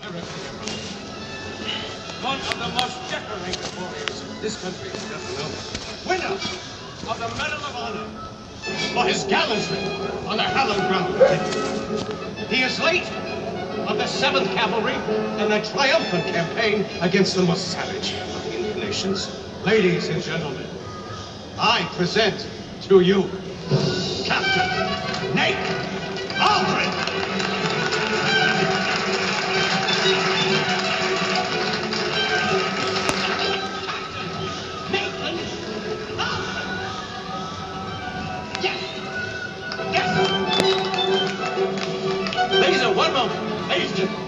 One of the most decorated warriors this country has ever known. Winner of the Medal of Honor for his gallantry on the hallowed ground of Virginia. He is late of the 7th Cavalry and the triumphant campaign against the most savage of the Indian nations. Ladies and gentlemen, I present to you Captain Nate Aldrich. One moment, ladies and gentlemen.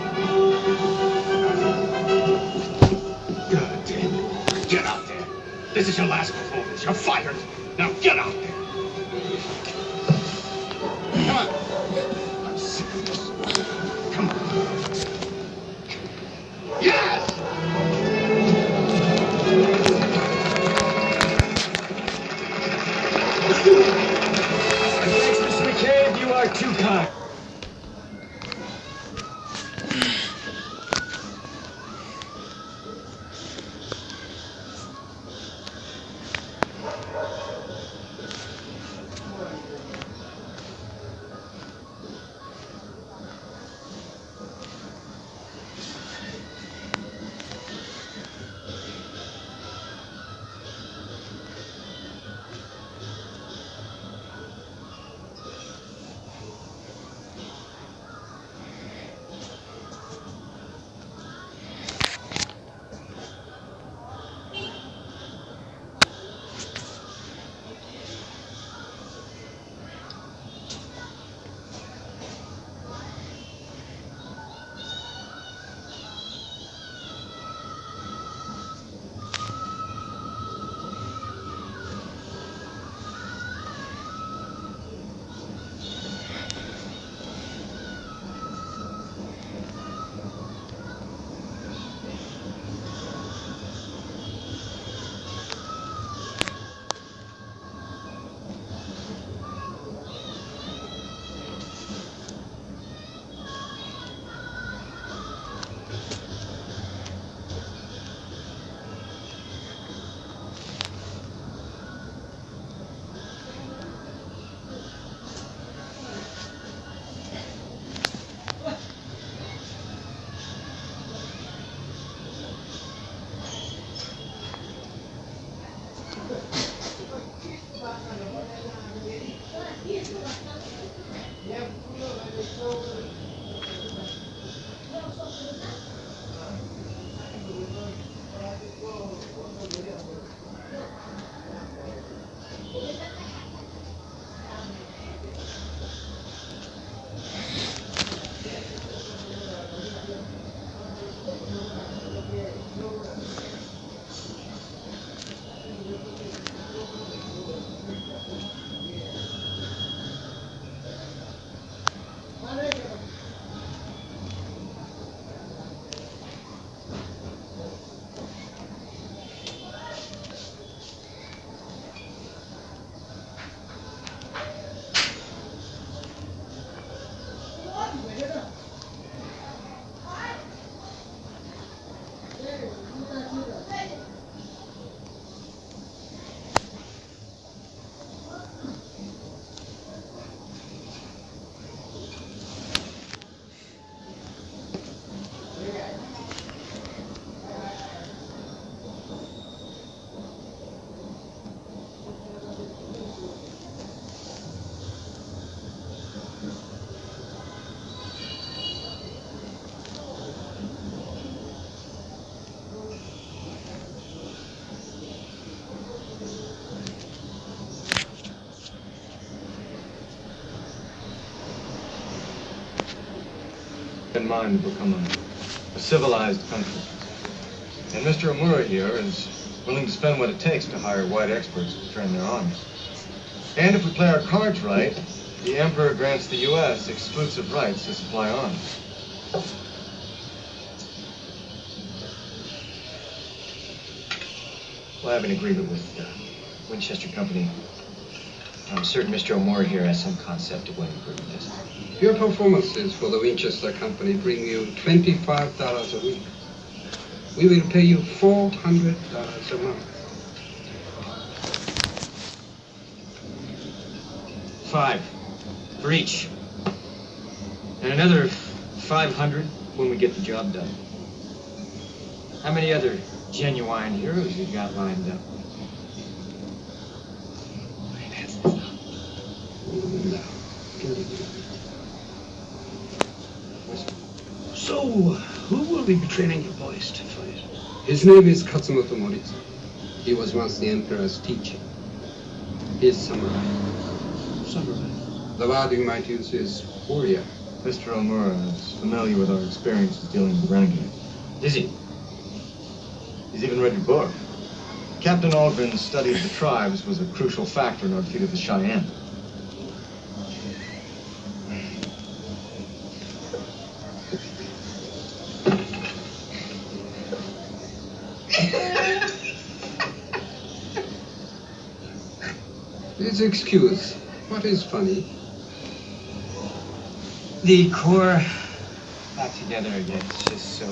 God damn it. Get out there. This is your last performance. You're fired. Now get out there. Come on. I'm sick of this. Come on. Yes! Thanks, Mr. McCabe. You are too kind. In mind to become a civilized country. And Mr. Amura here is willing to spend what it takes to hire white experts to train their armies. And if we play our cards right, the Emperor grants the U.S. exclusive rights to supply arms. We'll have an agreement with Winchester Company I'm certain Mr. O'Moore here has some concept of when improving this. Your performances for the Winchester Company bring you $25 a week. We will pay you $400 a month. 5 for each. And another 500 when we get the job done. How many other genuine heroes you got lined up? So, who will we be training your boys to fight? His name is Katsumoto Moritsu. He was once the Emperor's teacher. He is samurai. Samurai. The word you might use is warrior. Mr. O'Moore is familiar with our experiences dealing with renegades. Is he? He's even read your book. Captain Algren's study of the tribes was a crucial factor in our defeat of the Cheyenne. Please excuse. What is funny? The Corps back together again. It's just so...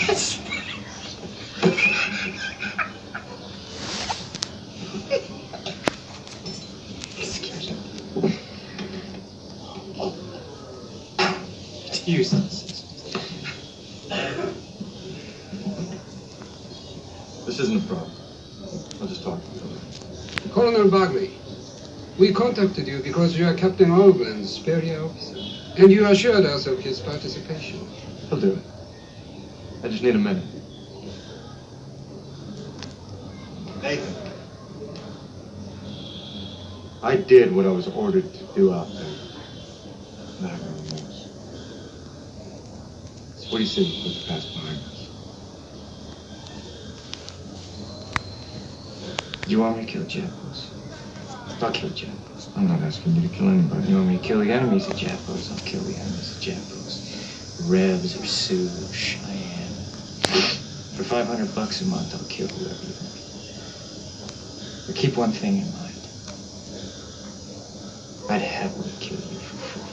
It's excuse me. It's useless. This isn't a problem. I'll just talk to you. Colonel Bagley, we contacted you because you are Captain Algren's superior officer, and you assured us of his participation. He'll do it. I just need a minute. Nathan. I did what I was ordered to do out there. And I have no remorse. So what do you say we put the past behind us? Do you want me to kill Jappos? I'll kill Jappos. I'm not asking you to kill anybody. You want me to kill the enemies of Jappos? I'll kill the enemies of Jappos. Rebs or Sioux or Cheyenne. For $500 a month, I'll kill whoever you want. But keep one thing in mind. I'd happily kill you for free.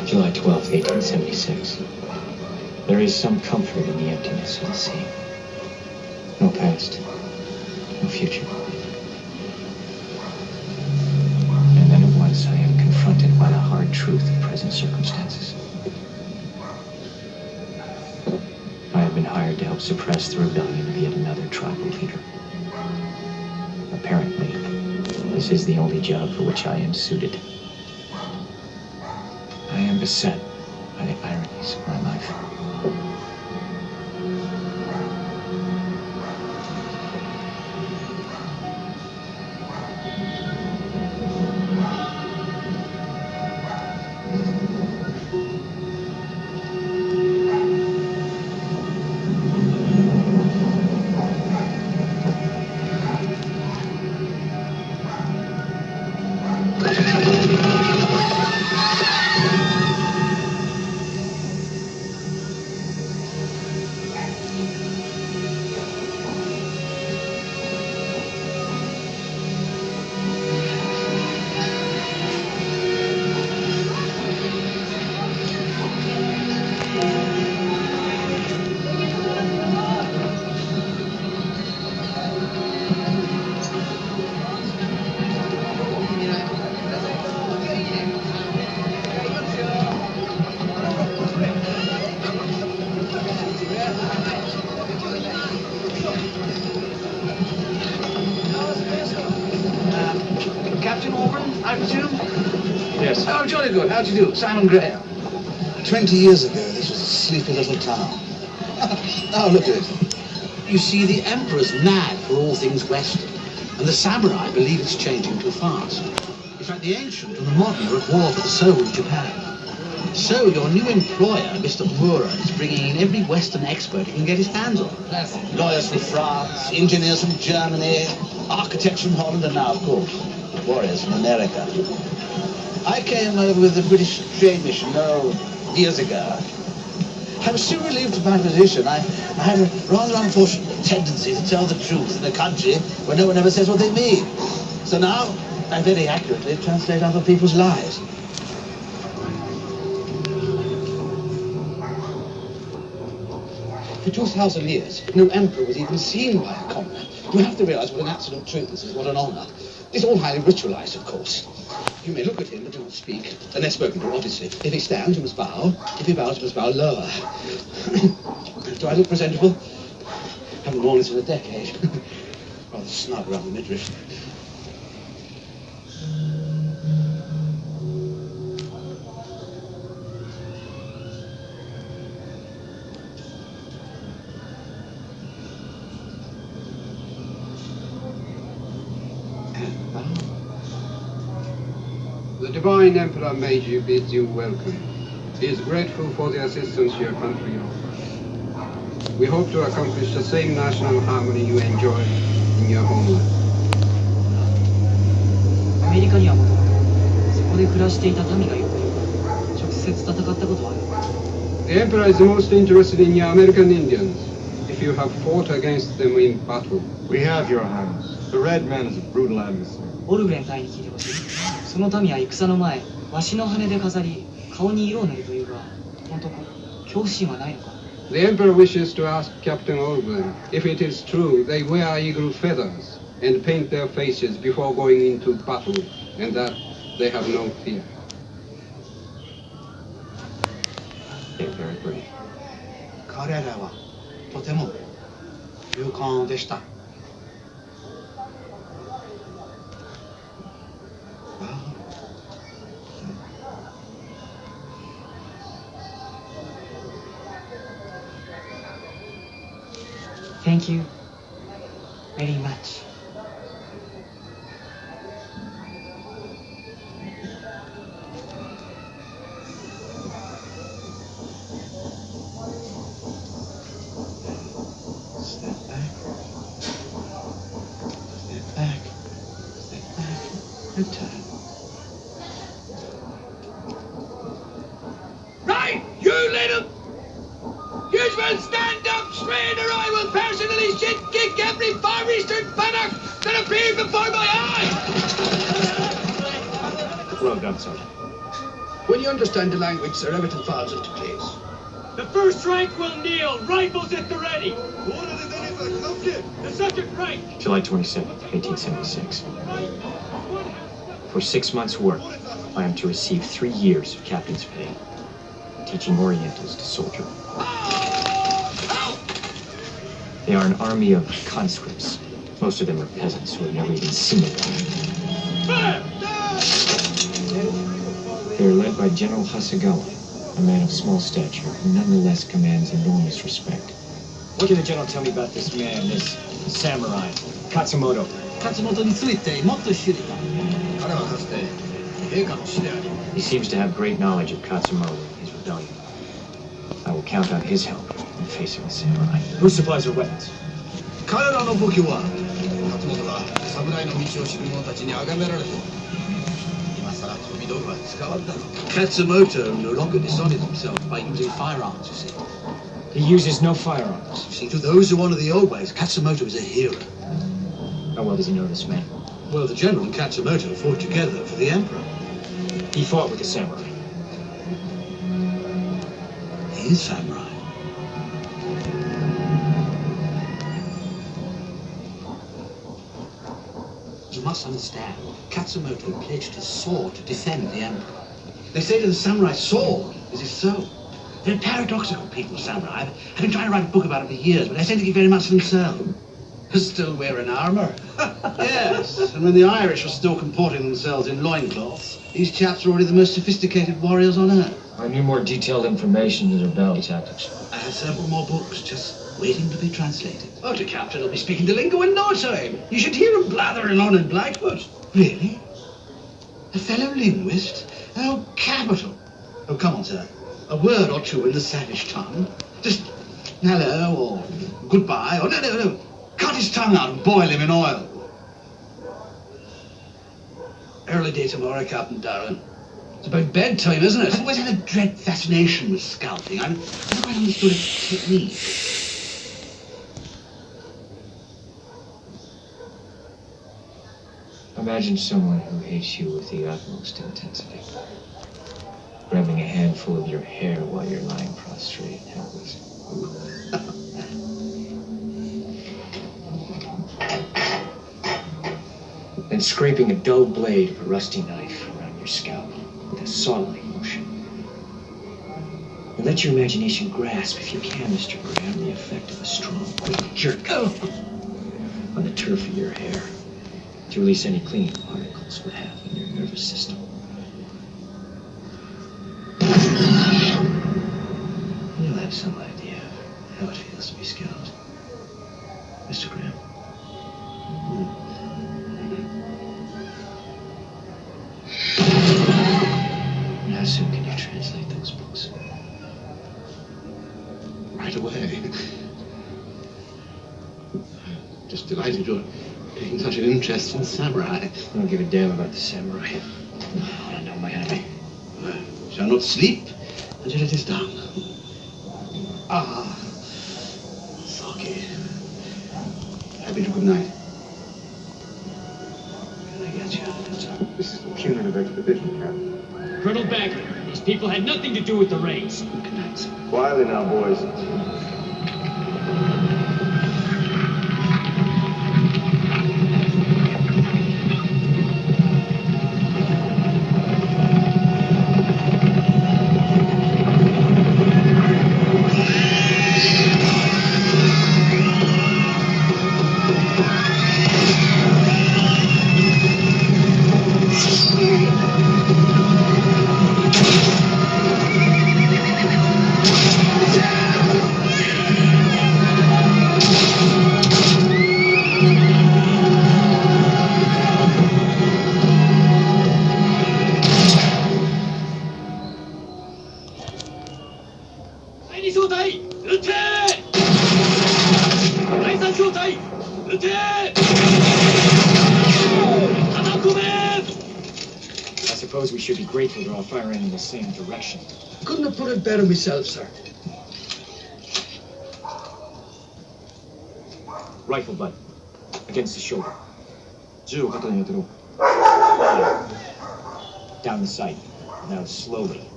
July 12th, 1876. There is some comfort in the emptiness of the sea. No past, no future. And then at once I am confronted by the hard truth of present circumstances. I have been hired to help suppress the rebellion of yet another tribal leader. Apparently, this is the only job for which I am suited. I am beset by the ironies of my life. Captain Algren, I presume? Yes. Oh, jolly good. How'd you do? Simon Graham. 20 years ago, this was a sleepy little town. Now look at it. You see, the Emperor's mad for all things Western, and the samurai believe it's changing too fast. In fact, the ancient and the modern are at war for the soul of Japan. So your new employer, Mr. Mura, is bringing in every Western expert he can get his hands on. Lawyers from France, engineers from Germany, architects from Holland, and now, of course, warriors from America. I came over with the British trade mission, years ago. I was so relieved of my position. I have a rather unfortunate tendency to tell the truth in a country where no one ever says what they mean. So now, I very accurately translate other people's lies. For 2,000 years, no emperor was even seen by a commoner. You have to realize what an absolute truth this is, what an honor. It's all highly ritualized, of course. You may look at him, but do not speak. Unless spoken to, obviously. If he stands, you must bow. If he bows, you must bow lower. Do I look presentable? Haven't worn this in a decade. Rather snug around the midriff. The Divine Emperor Meiji bids you welcome. He is grateful for the assistance your country offers. We hope to accomplish the same national harmony you enjoy in your homeland. アメリカにはもともとそこで暮らしていた民がいる。直接戦ったことはある。The Emperor is most interested in your American Indians, if you have fought against them in battle. We have, Your Highness. The Red Man is a brutal adversary. オルグレン隊に聞いてほしい。その民は戦の前、わしの羽で飾り、顔に色を塗るというが、本当か、恐怖心はないのか。The Emperor wishes to ask Captain Olgren if it is true they wear eagle feathers and paint their faces before going into battle, and that they have no fear. They're very brave. 彼らはとても勇敢でした。Thank you very much. Step back, step back, step back, and turn. Right, you little... You will stand up straight or I will personally shit-kick every Far Eastern bannock that appears before my eyes! Well done, Sergeant. When you understand the language, Sir, everything falls into place. The first rank will kneel, rifles at the ready. The subject rank. July 27, 1876. For 6 months' work, I am to receive 3 years of captain's pay, teaching Orientals to soldier. They are an army of conscripts. Most of them are peasants who have never even seen a battle. They are led by General Hasegawa, a man of small stature who nonetheless commands enormous respect. What can the general tell me about this man, this samurai, Katsumoto? 勝本についてもっと知りたい。彼はかつて陛下の師であり、 He seems to have great knowledge of Katsumoto and his rebellion. I will count on his help in facing the samurai. Who supplies our weapons? 彼らの武器は勝本が侍の道を知る者たちに崇められている。今さら飛び道具は使わんだろう。 Katsumoto no longer dishonored himself by using firearms, you see. He uses no firearms. You see, to those who honor the old ways, Katsumoto is a hero. How well does he know this man? Well, the general and Katsumoto fought together for the emperor. He fought with the samurai. He is samurai. You must understand, Katsumoto pledged his sword to defend the emperor. They say to the samurai, sword is his soul. They're paradoxical people, samurai. I've been trying to write a book about them for years, but they seem to think very much of themselves. Still wearing armor. Yes, and when the Irish were still comporting themselves in loincloths, these chaps were already the most sophisticated warriors on earth. I need more detailed information than their battle tactics. I have several more books just waiting to be translated. Oh, the captain will be speaking the lingo in no time. You should hear him blathering on in Blackfoot. Really? A fellow linguist? Oh, capital. Oh, come on, sir. A word or two in the savage tongue. Just hello or goodbye or no. Cut his tongue out and boil him in oil. Early day tomorrow, Captain Darren. It's about bedtime, isn't it? I've always had a dread fascination with scalping. I never quite understood its technique. Imagine someone who hates you with the utmost intensity, grabbing a handful of your hair while you're lying prostrate, helpless. Then scraping a dull blade of a rusty knife around your scalp with a saw-like motion. And let your imagination grasp, if you can, Mr. Graham, the effect of a strong, quick jerk on the turf of your hair to release any clinging particles would have in your nervous system. You'll have some idea of how it feels to be scalped, Mr. Graham. And how soon can you translate those books? Right away. Just delighted you're taking such an interest in samurai. I don't give a damn about the samurai. I want to know my enemy. Shall not sleep until it is done. Ah, sake. Happy to good night. Can I get you? This is a punitive expedition, Captain. Colonel Bagley, these people had nothing to do with the raids. Good night, sir. Quietly now, boys. I suppose we should be grateful they're all firing in the same direction. Couldn't have put it better myself, sir. Rifle butt against the shoulder. Down the sight. Now slowly.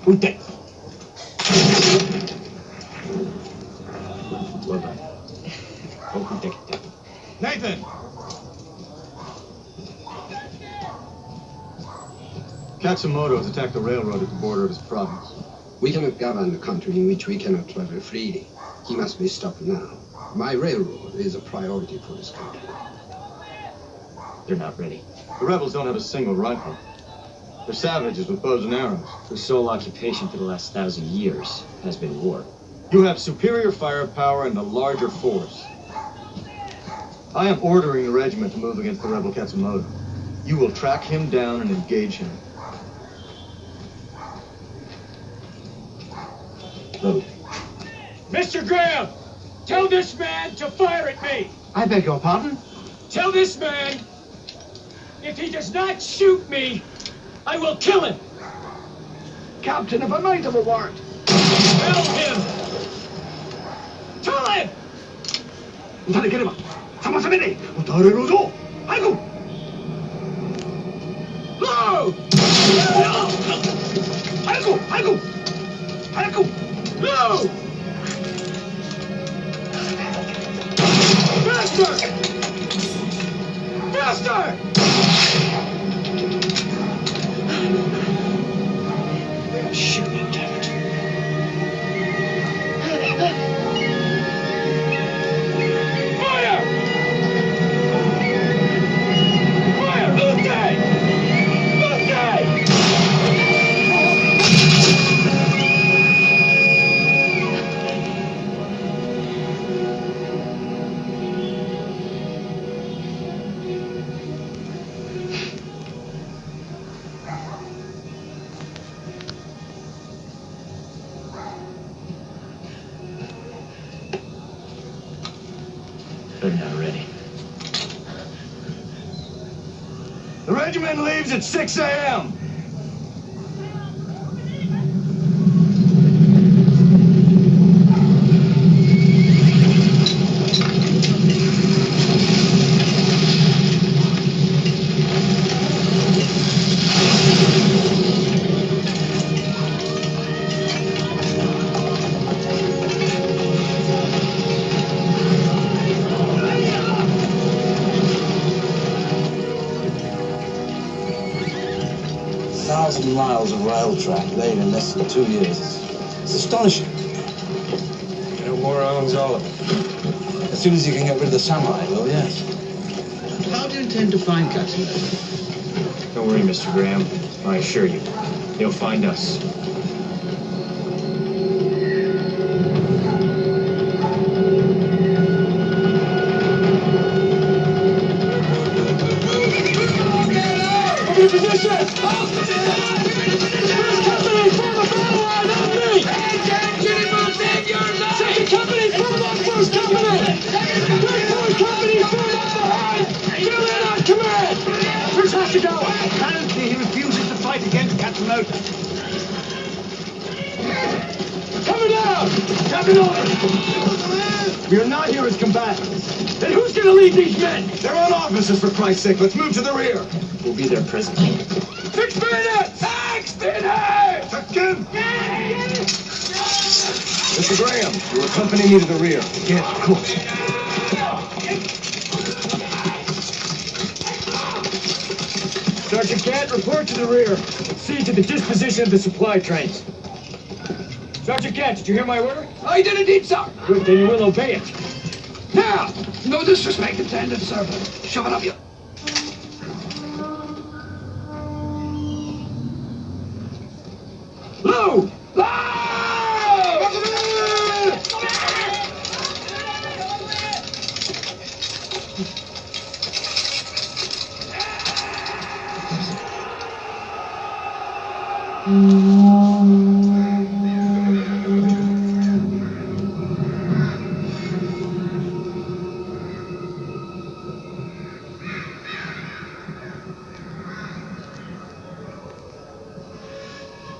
Ute. Well done. Nathan! Katsumoto has attacked the railroad at the border of his province. We cannot govern a country in which we cannot travel freely. He must be stopped now. My railroad is a priority for this country. They're not ready. The rebels don't have a single rifle. They're savages with bows and arrows. Whose sole occupation for the last 1,000 years has been war. You have superior firepower and a larger force. I am ordering the regiment to move against the rebel Katsumoto. You will track him down and engage him. Load. Mr. Graham, tell this man to fire at me. I beg your pardon? Tell this man, if he does not shoot me, I will kill him. Captain, if I might have a word. Tell him. Tell him. 撃たなければ様さめで撃たれるぞ。早く。 No! 早く早く早く。 No! Faster! Faster! Shoot him, damn it. Fire! Fire! Ute! Ute! They're not ready. The regiment leaves at 6 a.m. Miles of rail track laid in less than 2 years. It's astonishing. No more owns all of it. As soon as you can get rid of the samurai, well, yes. How do you intend to find Katsuno? Don't worry, Mr. Graham. I assure you, he'll find us. Apparently he refuses to fight against Katsunoda. Coming down! Captain Order! We are not here as combatants. Then who's going to lead these men? They're on officers, for Christ's sake. Let's move to the rear. We'll be there presently. 6 minutes! 6 minutes! Captain! Mr. Graham, you accompany me to the rear. Yes, of course. Sergeant Gant, report to the rear. See to the disposition of the supply trains. Sergeant Gant, did you hear my order? I did indeed, sir. Good, then you will obey it. Now, no disrespect intended, sir, but shove it up you. Load!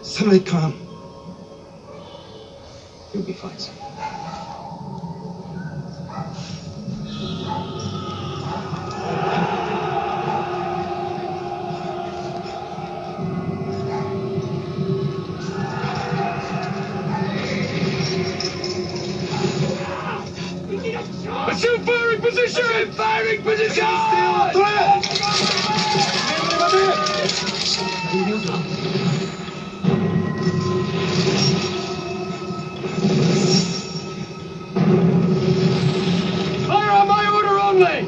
Somebody come. You'll be fine, sir. Assume firing position! Assume firing position! Fire on my order only!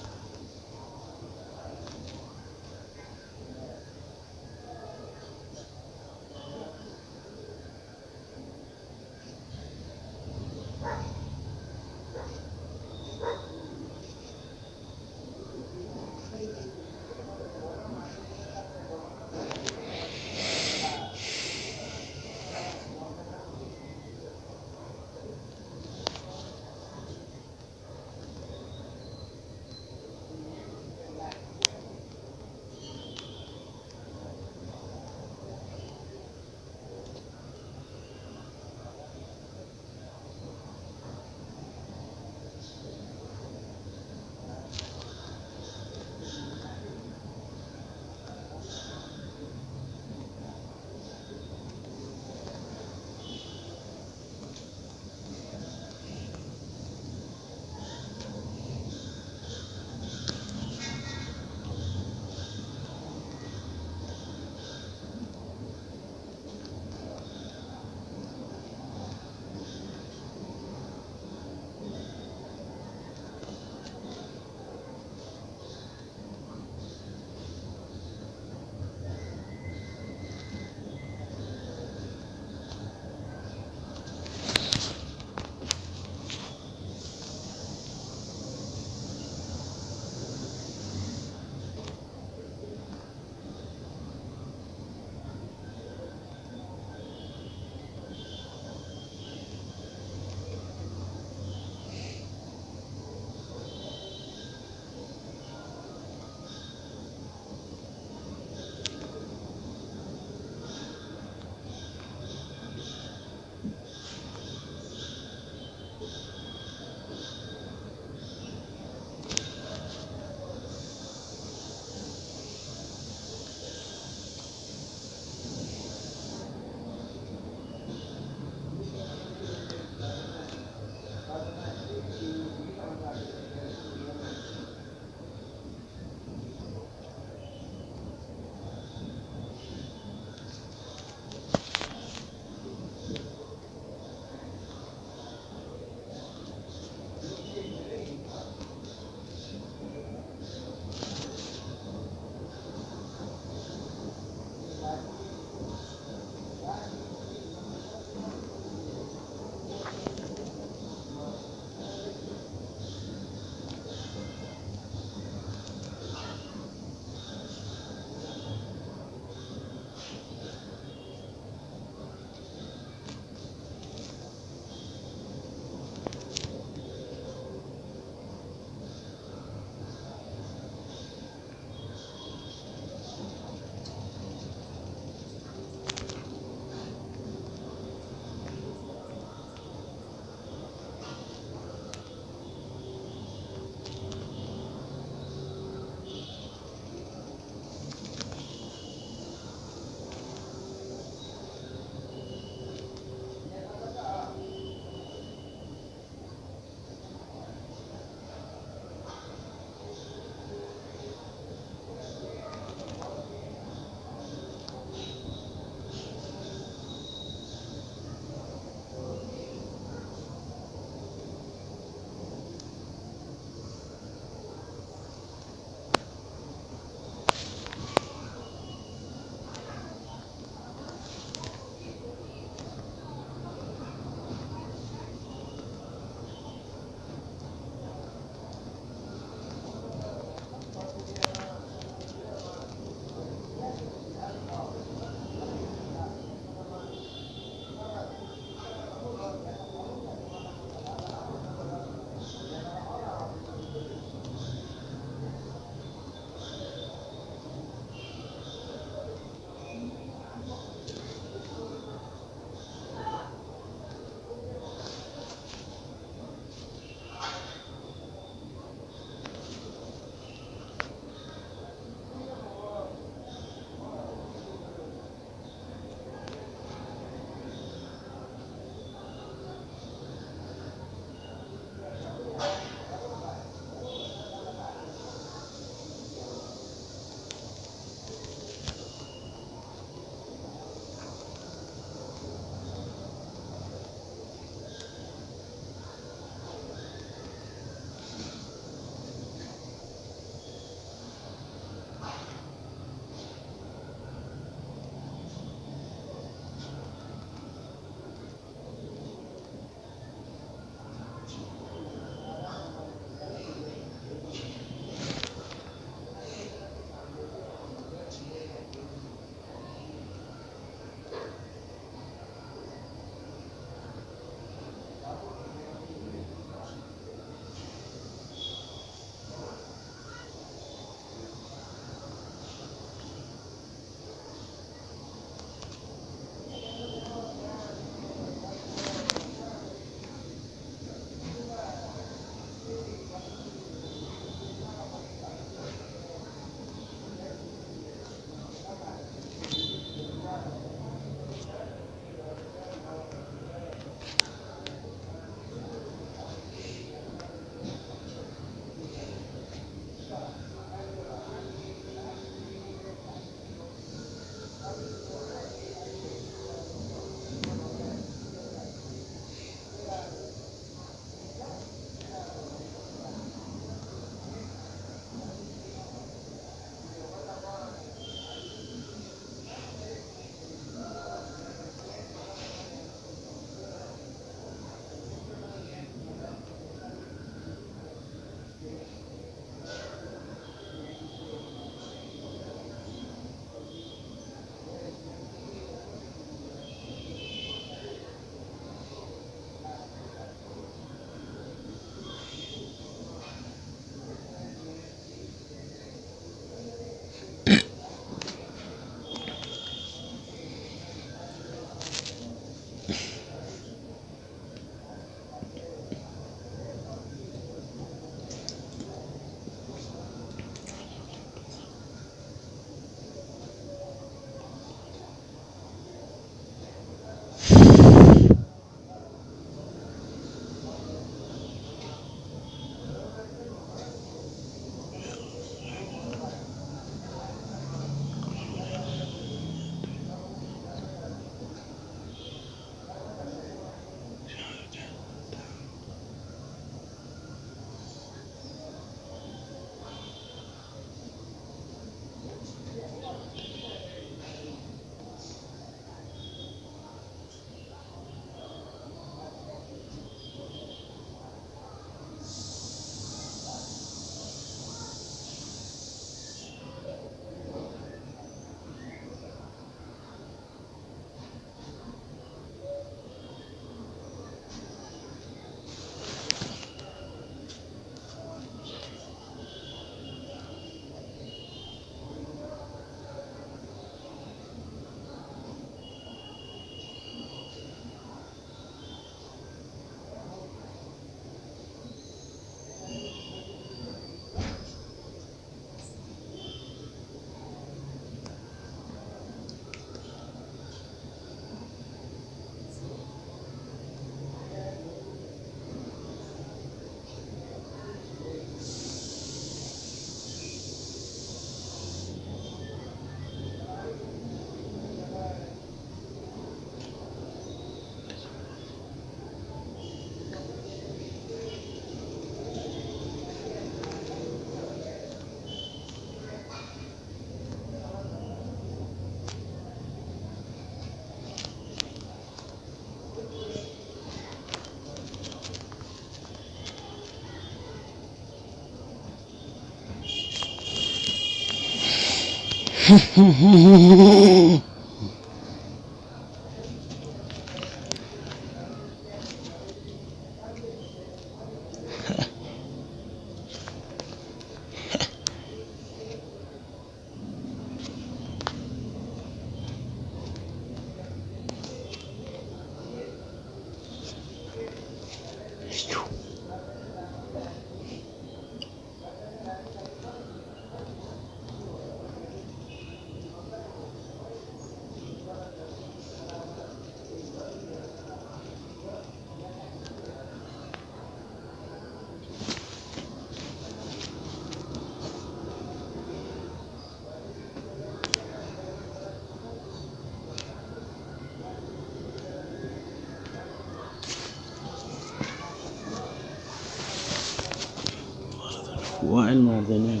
وعلى المعدنية